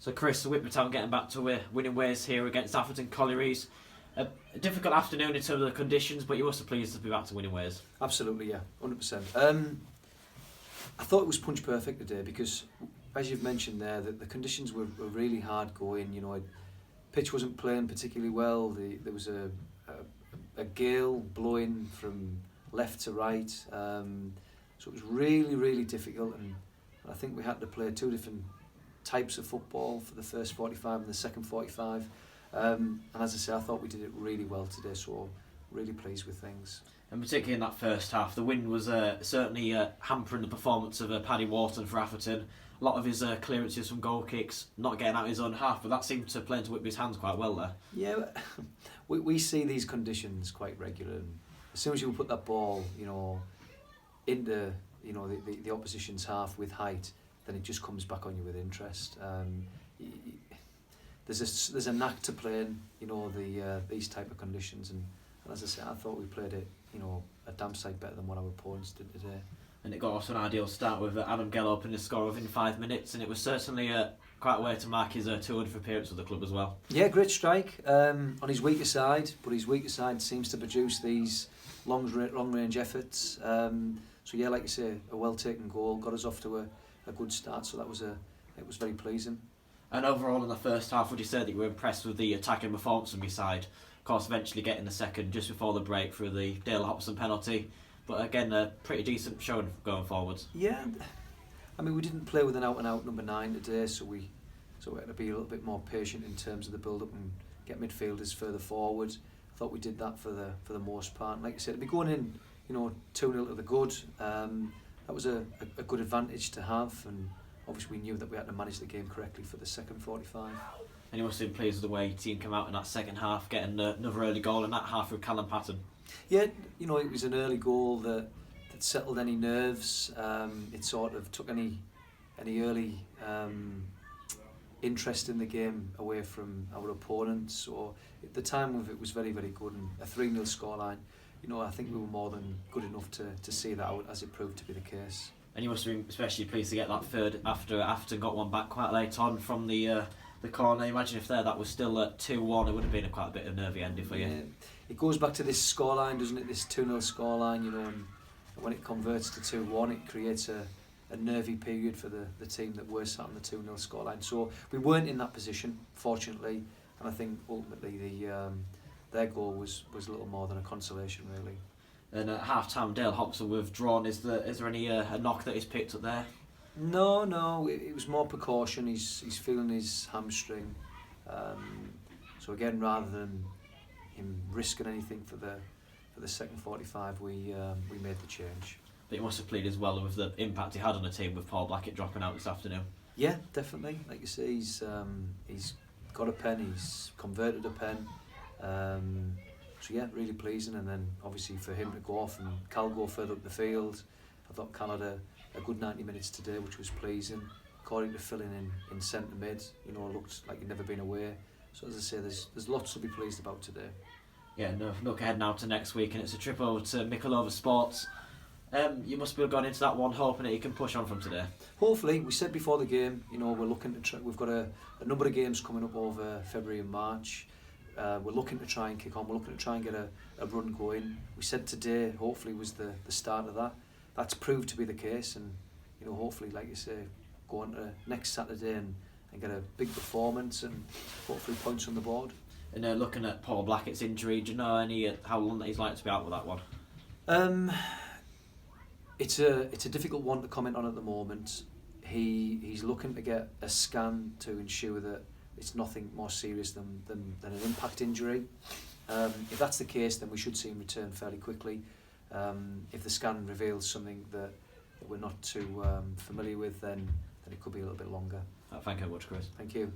So Chris, Whitby Town getting back to winning ways here against Atherton Collieries. A difficult afternoon in terms of the conditions, but you were so pleased to be back to winning ways. Absolutely, yeah, 100%. I thought it was punch perfect today because, as you've mentioned there, the conditions were really hard going. You know, pitch wasn't playing particularly well. There was a gale blowing from left to right, so it was really difficult. And I think we had to play two different types of football for the first 45 and the second 45. And as I say, I thought we did it really well today, so really pleased with things. And particularly in that first half, the wind was certainly hampering the performance of Paddy Wharton for Atherton. A lot of his clearances from goal kicks, not getting out his own half, but that seemed to play into Whitby's hands quite well there. Yeah, we see these conditions quite regular. And as soon as you put that ball, into the opposition's half with height, then it just comes back on you with interest. There's a knack to playing, these type of conditions, and as I say, I thought we played it, a damn sight better than what our opponents did today. And it got off to an ideal start with Adam Gell opening the score within 5 minutes, and it was certainly quite a way to mark his 200th appearance with the club as well. Yeah, great strike on his weaker side, but his weaker side seems to produce these long range efforts. So yeah, like you say, a well taken goal got us off to a good start. So it was very pleasing. And overall in the first half, would you say that you were impressed with the attacking performance from your side? Of course, eventually getting the second just before the break through the Dale Hobson penalty. But again, a pretty decent showing going forwards. Yeah, I mean, we didn't play with an out-and-out number 9 today, so we had to be a little bit more patient in terms of the build-up and get midfielders further forward. I thought we did that for the most part. And like I said, to be going in, 2-0 to the good, that was a good advantage to have. And obviously, we knew that we had to manage the game correctly for the second 45. And you must have been pleased with the way your team came out in that second half, getting another early goal in that half through Callum Patton. Yeah, it was an early goal that settled any nerves. It sort of took any early interest in the game away from our opponents. So at the time of it was very good, and a 3-0 scoreline. I think we were more than good enough to see that out, as it proved to be the case. And you must have been especially pleased to get that third after Atherton got one back quite late on from the corner. Imagine if that was still at 2-1, it would have been quite a bit of nervy ending for you. Yeah. It goes back to this scoreline, doesn't it? This 2-0 scoreline, and when it converts to 2-1, it creates a nervy period for the team that were sat on the 2-0 scoreline. So we weren't in that position, fortunately, and I think ultimately their goal was a little more than a consolation, really. And at half-time, Dale Hobson withdrawn. Is there any a knock that he's picked up there? No, it was more precaution. He's feeling his hamstring. So again, rather than him risking anything for the second 45, we made the change. But he must have played as well with the impact he had on the team with Paul Blackett dropping out this afternoon. Yeah, definitely. Like you say, he's got a pen. He's converted a pen. So yeah, really pleasing. And then obviously for him to go off and Cal go further up the field. I thought Cal had a good 90 minutes today, which was pleasing. According to filling in centre mid, looked like he'd never been away. So as I say, there's lots to be pleased about today. Yeah, no, look ahead now to next week, and it's a trip over to Michelova Sports. You must be going into that one hoping that you can push on from today. Hopefully, we said before the game, we're looking to we've got a number of games coming up over February and March. We're looking to try and kick on. We're looking to try and get a run going. We said today, hopefully, was the start of that. That's proved to be the case, and hopefully, like you say, go on to next Saturday and get a big performance and hopefully points on the board. And looking at Paul Blackett's injury, do you know how long that he's likely to be out with that one? It's a difficult one to comment on at the moment. He's looking to get a scan to ensure that it's nothing more serious than an impact injury. If that's the case, then we should see him return fairly quickly. If the scan reveals something that we're not too familiar with, then it could be a little bit longer. Thank you very much, Chris. Thank you.